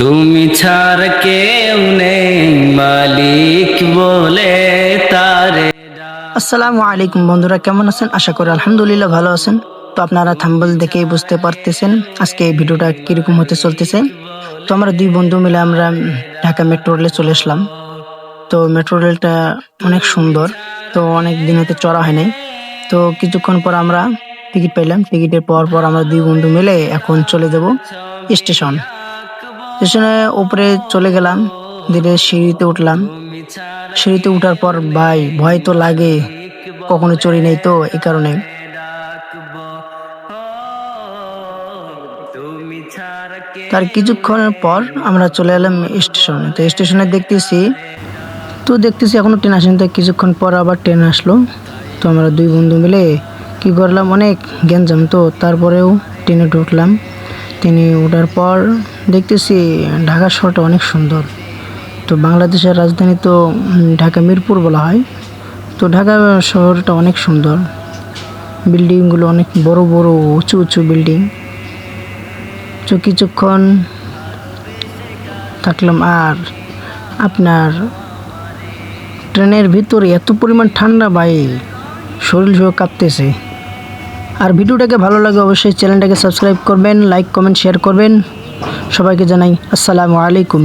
তুমি ছাড় কেউ নেই মালিক বলে তারে। আসসালামু আলাইকুম বন্ধুরা, কেমন আছেন? আশা করি আলহামদুলিল্লাহ ভালো আছেন। তো আপনারা থাম্বনেল দেখেই বুঝতে পারতেছেন আজকে এই ভিডিওটা কিরকম হতে চলতেছে। তো আমরা দুই বন্ধু মিলে আমরা ঢাকা মেট্রো রেলে চলে আসলাম। তো মেট্রো রেলটা অনেক সুন্দর, তো অনেক দিন হতে চড়া হয় নাই। তো কিছুক্ষণ পর আমরা টিকিট পাইলাম। টিকিটের পর আমরা দুই বন্ধু মিলে এখন চলে যাব স্টেশন। স্টেশনে উপরে চলে গেলাম, ধীরে সিঁড়িতে উঠলাম। সিঁড়িতে উঠার পর ভাই ভয় তো লাগে, কখনো চড়ি নাই তো এই কারণে। তার কিছুক্ষণের পর আমরা চলে এলাম স্টেশনে। তো স্টেশনে দেখতেছি এখনো ট্রেন আসেনি। তো কিছুক্ষণ পর আবার ট্রেন আসলো। তো আমরা দুই বন্ধু মিলে কি করলাম, অনেক গ্যাঞ্জাম, তো তারপরেও ট্রেনে ঢুকলাম। ট্রেনে ওঠার পর দেখতেছি ঢাকা শহরটা অনেক সুন্দর। তো বাংলাদেশের রাজধানী তো ঢাকা মিরপুর বলা হয়। তো ঢাকা শহরটা অনেক সুন্দর, বিল্ডিংগুলো অনেক বড় বড় উঁচু উঁচু বিল্ডিং। তো কিছুক্ষণ থাকলাম। আর আপনার ট্রেনের ভিতরে এত পরিমাণ ঠান্ডা ভাই, শরীর সহ কাঁপতেছে। আর ভিডিওটাকে ভালো লাগে অবশ্যই চ্যানেলটাকে সাবস্ক্রাইব করবেন, লাইক কমেন্ট শেয়ার করবেন। সবাইকে জানাই আসসালামু আলাইকুম।